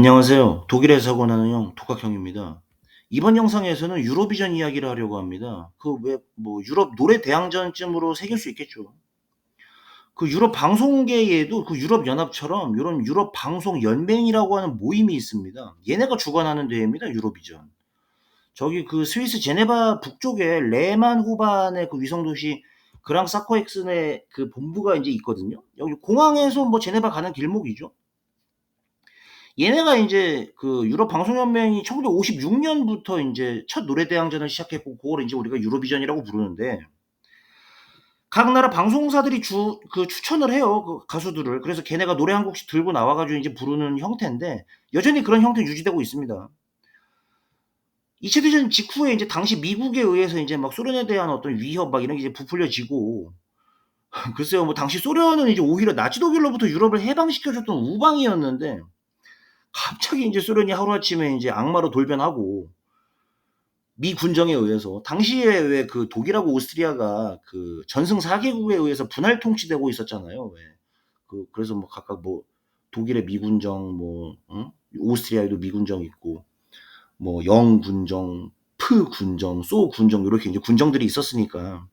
안녕하세요. 독일에서 권하는 형, 독학형입니다. 이번 영상에서는 유로비전 이야기를 하려고 합니다. 그 왜 뭐 유럽 노래 대항전쯤으로 새길 수 있겠죠. 그 유럽 방송계에도 그 유럽 연합처럼 요런 유럽 방송 연맹이라고 하는 모임이 있습니다. 얘네가 주관하는 대회입니다, 유로비전. 저기 그 스위스 제네바 북쪽에 레만 호반의 그 위성 도시 그랑사코엑슨의 그 본부가 인제 있거든요. 여기 공항에서 뭐 제네바 가는 길목이죠. 얘네가 인제 그 유럽 방송연맹이 1956 년부터 인제 첫 노래대항전을 시작했고 고거를 인제 우리가 유로비전이라고 부르는데 각 나라 방송사들이 추천을 해요, 그 가수들을. 그래서 걔네가 노래 한 곡씩 들고 나와 가지고 인제 부르는 형태인데 여전히 그런 형태 유지되고 있습니다. 2차 대전 직후에 인제 당시 미국에 의해서 인제 막 소련에 대한 어떤 위협 막 이런 게 이제 부풀려지고 글쎄요, 뭐 당시 소련은 이제 오히려 나치 독일로부터 유럽을 해방시켜 줬던 우방이었는데 갑자기 인제 소련이 하루아침에 인제 악마로 돌변하고 미 군정에 의해서 당시에 왜 그 독일하고 오스트리아가 그 전승 4 개국에 의해서 분할 통치되고 있었잖아요. 왜. 그래서 뭐 각각 뭐 독일의 미군정 뭐 오스트리아에도 미군정 있고 뭐 영군정, 프군정, 소군정 요렇게 인제 군정들이 있었으니까.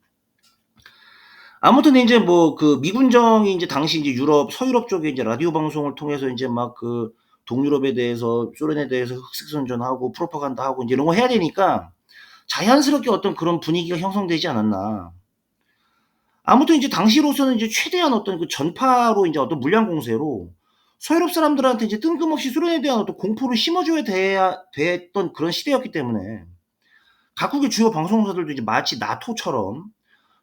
아무튼 인제 뭐 그 미군정이 인제 당시 인제 유럽 서유럽 쪽에 인제 라디오 방송을 통해서 인제 막 그 동유럽에 대해서 소련에 대해서 흑색선전하고 프로파간다하고 인제 이런 거 해야 되니까 자연스럽게 어떤 그런 분위기가 형성되지 않았나. 아무튼 이제 당시로서는 이제 최대한 어떤 그 전파로 인제 어떤 물량 공세로 서유럽 사람들한테 이제 뜬금없이 소련에 대한 어떤 공포를 심어줘야 돼야 됐던 그런 시대였기 때문에 각국의 주요 방송사들도 이제 마치 나토처럼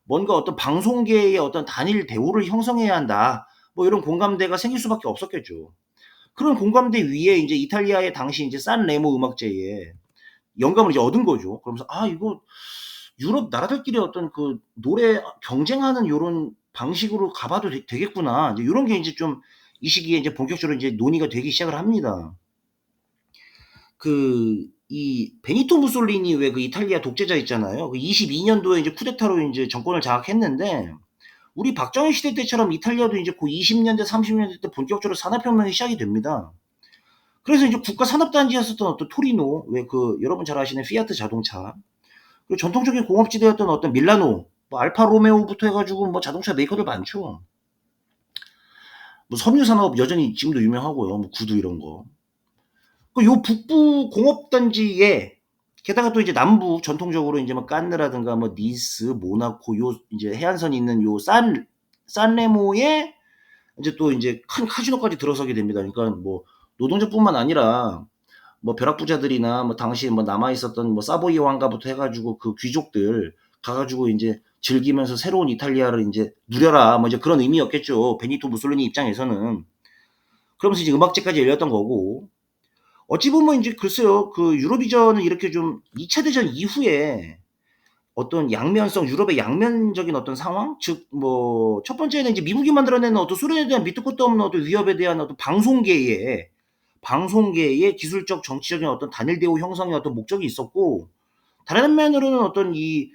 뭔가 어떤 '방송계의 어떤 단일 대우를 형성해야 한다.' 뭐 이런 공감대가 생길 수밖에 없었겠죠. 그런 공감대 위에 인제 이탈리아의 당시 인제 산레모 음악제에 영감을 이제 얻은 거죠. 그러면서 '아 이거 유럽 나라들끼리 어떤 그 노래 경쟁하는 요런 방식으로 가 봐도 되겠구나.' 이제 요런 게 인제 좀 이 시기에 이제 본격적으로 이제 논의가 되기 시작을 합니다. 이 베니토 무솔리니 왜 그 이탈리아 독재자 있잖아요. 그 22 년도에 이제 쿠데타로 인제 정권을 장악했는데 우리 박정희 시대 때처럼 이탈리아도 인제 고 20 년대 30 년대 때 본격적으로 산업혁명이 시작이 됩니다. 그래서 이제 국가 산업단지였었던 어떤 토리노 왜 그 여러분 잘 아시는 피아트 자동차 그리고 전통적인 공업지대였던 어떤 밀라노 뭐 알파 로메오부터 해 가지고 뭐 자동차 메이커들 많죠. 뭐 섬유 산업 여전히 지금도 유명하고요. 뭐 구두 이런 거. 그 요 북부 공업단지에 게다가 또 이제 남부 전통적으로 인제 뭐 깐느라든가 뭐 니스, 모나코 요 인제 해안선이 있는 요 산레모에 인제 또 인제 큰 카지노까지 들어서게 됩니다. 그러니까 뭐 노동자뿐만 아니라 뭐 벼락부자들이나 뭐 당시에 뭐 남아 있었던 뭐 사보이 왕가부터 해 가지고 그 귀족들 가 가지고 인제 즐기면서 새로운 이탈리아를 인제 누려라 뭐 이제 그런 의미였겠죠, 베니토 무솔리니 입장에서는. 그러면서 이제 음악제까지 열렸던 거고 어찌 보면 인제 글쎄요. 그 유로비전은 이렇게 좀 2차 대전 이후에 어떤 양면성 유럽의 양면적인 어떤 상황 즉 뭐 첫 번째는 이제 미국이 만들어내는 어떤 소련에 대한 밑도 끝도 없는 어떤 위협에 대한 어떤 방송계의 기술적 정치적인 어떤 단일 대우 형성의 어떤 목적이 있었고 다른 한면으로는 어떤 이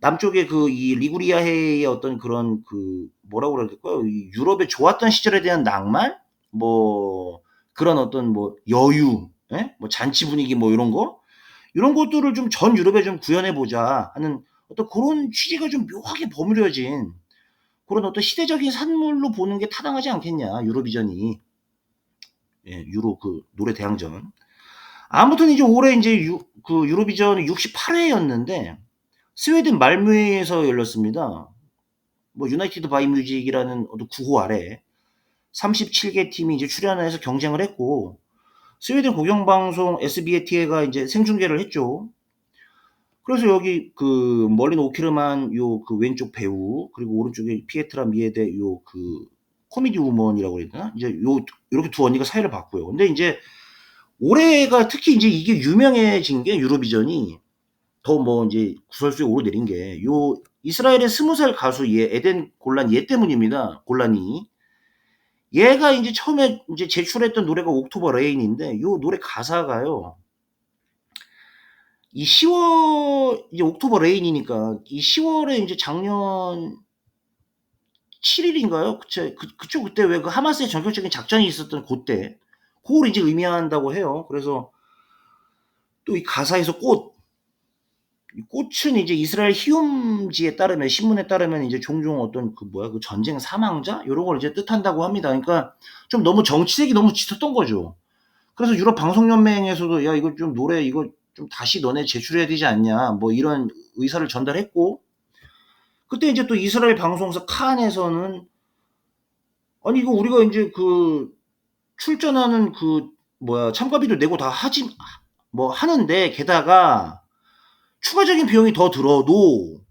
남쪽의 그 이 리구리아해의 어떤 그런 그 뭐라고 그래야 될까요? 이 유럽의 좋았던 시절에 대한 낭만? 뭐 그런 어떤 뭐 여유 예? 뭐 잔치 분위기 뭐 요런 거? 요런 것들을 좀 전 유럽에 좀 구현해 보자 하는 어떤 고런 취지가 좀 묘하게 버무려진 고런 어떤 시대적인 산물로 보는 게 타당하지 않겠냐 유로비전이. 예 유로 그 노래 대항전. 아무튼 이제 올해 인제 유로비전이 68 회였는데 스웨덴 말묘에서 열렸습니다. 뭐 유나이티드 바이 뮤직이라는 어떤 구호 아래 37개 팀이 이제 출연해서 경쟁을 했고 스웨덴 공영방송 SVT가 인제 생중계를 했죠. 그래서 여기 그 멀린 오케르만 요 그 왼쪽 배우 그리고 오른쪽에 피에트라 미에데 요 그 코미디 우먼이라고 그래야 되나? 이제 요렇게 두 언니가 사회를 봤고요. 근데 인제 올해가 특히 인제 이게 유명해진 게 유로비전이 더 뭐 인제 구설수에 오르내린 게 요 이스라엘의 20살 가수 얘 에덴 골란 얘 때문입니다, 골라니. 얘가 인제 처음에 인제 제출했던 노래가 옥토버 레인인데 요 노래 가사가요. 이 10월 이제 옥토버 레인이니까 이 10 월에 인제 작년 7 일인가요? 그때 왜 그 하마스의 전격적인 작전이 있었던 고때 그걸 이제 의미한다고 해요. 그래서 또 이 가사에서 이 꽃은 이제 이스라엘 희움지에 따르면 신문에 따르면 이제 종종 어떤 그 뭐야 그 전쟁 사망자 요런 걸 이제 뜻한다고 합니다. 그러니까 좀 너무 정치색이 너무 짙었던 거죠. 그래서 유럽 방송 연맹에서도 "야 이거 좀 노래 이거 좀 다시 너네 제출해야 되지 않냐." 뭐 이런 의사를 전달했고 그때 인제 또 이스라엘 방송사 칸에서는 "아니 이거 우리가 인제 그 출전하는 그 뭐야 참가비도 내고 다 하지 뭐 하는데 게다가 추가적인 비용이 더 들어도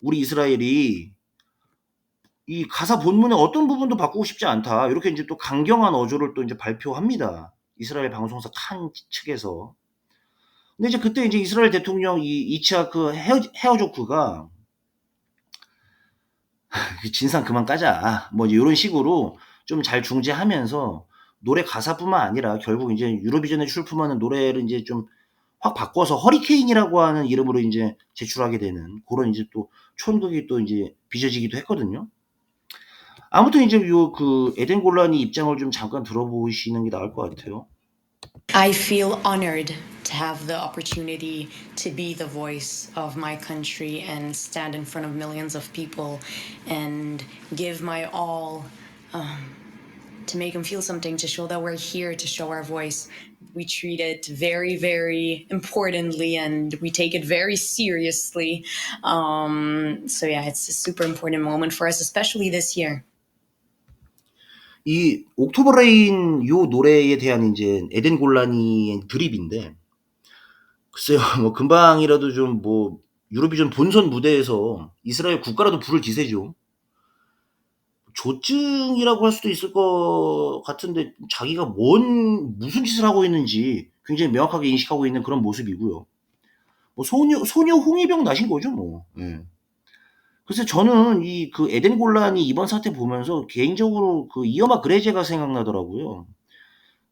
우리 이스라엘이 이 가사 본문의 어떤 부분도 바꾸고 싶지 않다." 요렇게 인제 또 강경한 어조를 또 인제 발표합니다. 이스라엘 방송사 칸 측에서. 근데 이제 그때 이제 이스라엘 대통령 이 이츠하크 헤어조크가 그 "진상 그만 까자." 뭐 이제 요런 식으로 좀 잘 중재하면서 노래 가사뿐만 아니라 결국 인제 유로비전에 출품하는 노래를 인제 좀 확 바꿔서 허리케인이라고 하는 이름으로 인제 제출하게 되는 고런 인제 또 촌극이 또 인제 빚어지기도 했거든요. 아무튼 인제 요 그 에덴 곤란이 입장을 좀 잠깐 들어보시는 게 나을 것 같아요. I feel honored to have the opportunity to be the voice of my country and stand in front of millions of people and give my all to make them feel something, to show that we're here to show our voice. We treat it very, very importantly and we take it very seriously. So, yeah, it's a super important moment for us, especially this year. 이 옥토버 레인 요 노래에 대한 인제 에덴 곤란이의 드립인데 글쎄요. 뭐 금방이라도 좀 뭐 유로비전 본선 무대에서 이스라엘 국가라도 부를 기세죠. 조증이라고 할 수도 있을 것 같은데 자기가 무슨 짓을 하고 있는지 굉장히 명확하게 인식하고 있는 그런 모습이고요. 뭐 소녀 홍위병 나신 거죠 뭐. 예. 그래서 저는 이 그 에덴 곤란이 이번 사태 보면서 개인적으로 그 이어마 그레제가 생각나더라고요.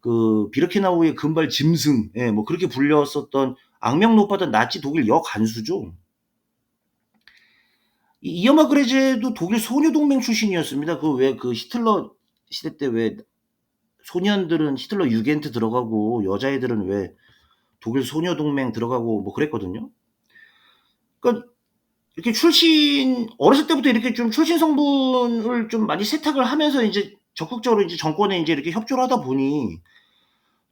그 비르케나우의 금발 짐승 예 뭐 그렇게 불렸었던 악명 높았던 나치 독일 여간수죠. 이 이어마 그레제도 독일 소녀동맹 출신이었습니다. 그 왜 그 히틀러 시대 때 왜 소년들은 히틀러 유겐트 들어가고 여자애들은 왜 독일 소녀동맹 들어가고 뭐 그랬거든요. 그러니까 이렇게 어렸을 때부터 이렇게 좀 출신 성분을 좀 많이 세탁을 하면서 인제 적극적으로 인제 정권에 인제 이렇게 협조를 하다 보니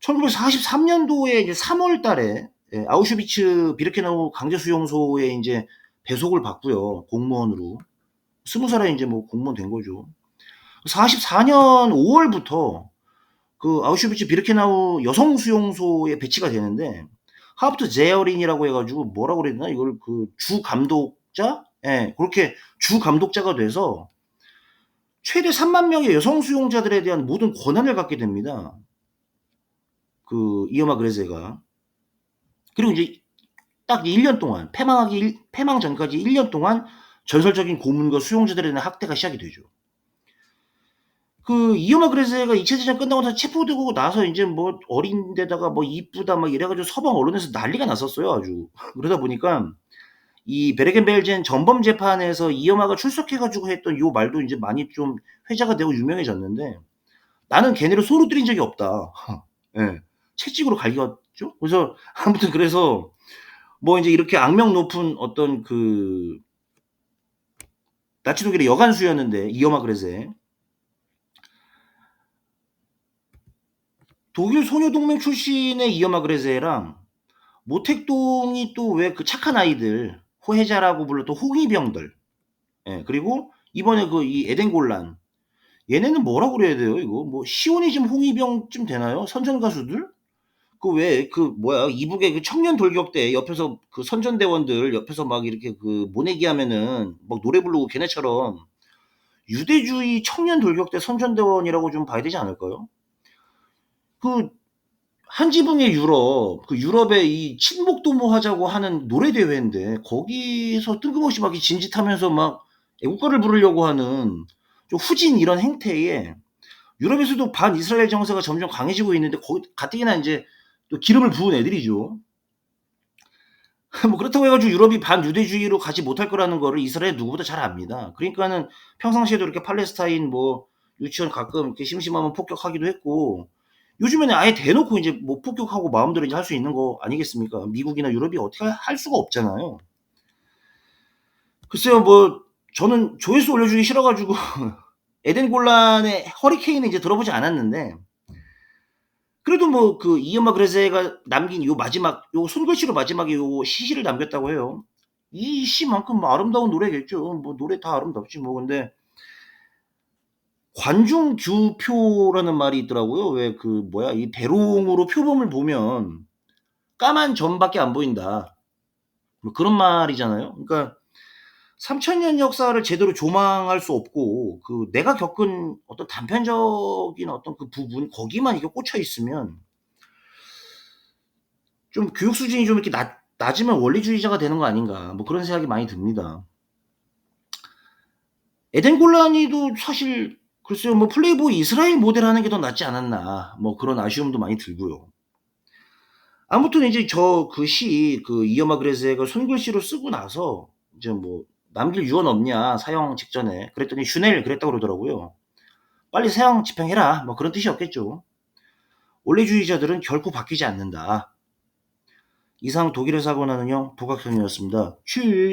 1943 년도에 이제 3월 달에 예 아우슈비츠 비르케나우 강제 수용소에 인제 배속을 받고요, 공무원으로. 20 살에 인제 뭐 공무원 된 거죠. 44년 5 월부터 그 아우슈비츠 비르케나우 여성 수용소에 배치가 되는데 하프트 제어린이라고 해 가지고 뭐라고 그래야 되나 이걸 그 주감독자? 예. 그렇게 주감독자가 돼서 최대 3만 명의 여성 수용자들에 대한 모든 권한을 갖게 됩니다. 그 이어마 그레제가. 그리고 이제 딱 1년 동안 폐망 전까지 1년 동안 전설적인 고문과 수용자들에 대한 학대가 시작이 되죠. 그 이오마 그레세가 2차 대전 끝나고 나서 체포되고 나서 인제 뭐 어린 데다가 뭐 이쁘다 막 이래 가지고 서방 언론에서 난리가 났었어요 아주. 그러다 보니까 이 베르겐벨젠 전범 재판에서 이어마가 출석해 가지고 했던 요 말도 인제 많이 좀 회자가 되고 유명해졌는데 "나는 걔네를 손으로 때린 적이 없다." 예. 채찍으로 갈겼죠. 그래서 아무튼 그래서 뭐 인제 이렇게 악명 높은 어떤 그 나치 독일의 여간수였는데 이어마 그레세. 독일 소녀동맹 출신의 이어마 그레세랑 모택동이 또 왜 그 착한 아이들 호혜자라고 불렀던 홍위병들 예 그리고 이번에 그 이 에덴 곤란 얘네는 뭐라고 그래야 돼요 이거 뭐 시오니즘 홍위병쯤 되나요? 선전 가수들? 그 왜 그 뭐야 이북의 그 청년 돌격대 옆에서 그 선전대원들 옆에서 막 이렇게 그 모내기 하면은 막 노래 부르고 걔네처럼 유대주의 청년 돌격대 선전대원이라고 좀 봐야 되지 않을까요? 그 한 지붕의 유럽, 그 유럽의 이 친목 도모하자고 하는 노래 대회인데 거기서 뜬금없이 막 이 진짓하면서 막 애국가를 부르려고 하는 좀 후진 이런 행태에 유럽에서도 반이스라엘 정세가 점점 강해지고 있는데 거기 가뜩이나 인제 또 기름을 부은 애들이죠. 뭐 그렇다고 해 가지고 유럽이 반유대주의로 가지 못할 거라는 거를 이스라엘 누구보다 잘 압니다. 그러니까는 평상시에도 이렇게 팔레스타인 뭐 유치원 가끔 이렇게 심심하면 폭격하기도 했고 요즘에는 아예 대놓고 이제 뭐 폭격하고 마음대로 이제 할 수 있는 거 아니겠습니까? 미국이나 유럽이 어떻게 할 수가 없잖아요. 글쎄요, 뭐 저는 조회수 올려주기 싫어 가지고 에덴 곤란의 허리케인은 이제 들어보지 않았는데, 그래도 뭐 그 이엄마 그레제가 남긴 요 마지막 요 손글씨로 마지막에 요 시를 남겼다고 해요. 이 시만큼 뭐 아름다운 노래겠죠. 뭐 노래 다 아름답지 뭐. 근데 관중규표라는 말이 있더라고요. 왜 그 뭐야 이 대롱으로 표범을 보면 까만 점밖에 안 보인다. 뭐 그런 말이잖아요. 그러니까 3,000년 역사를 제대로 조망할 수 없고 그 내가 겪은 어떤 단편적인 어떤 그 부분 거기만 이게 꽂혀 있으면 좀 '교육 수준이 좀 이렇게 낮으면 원리주의자가 되는 거 아닌가.' 뭐 그런 생각이 많이 듭니다. 에덴 곤라니도 사실 글쎄요, 뭐 '플레이보이 이스라엘 모델 하는 게 더 낫지 않았나.' 뭐 그런 아쉬움도 많이 들고요. 아무튼 이제 저 그 시 그 이어마 그레제가 손글씨로 쓰고 나서 이제 뭐 "남길 유언 없냐 사형 직전에." 그랬더니 슈넬 그랬다고 그러더라고요. "빨리 사형 집행해라." 뭐 그런 뜻이었겠죠. "원리주의자들은 결코 바뀌지 않는다." 이상 독일에서 하고 나는요, 북악현이었습니다. Tschüss.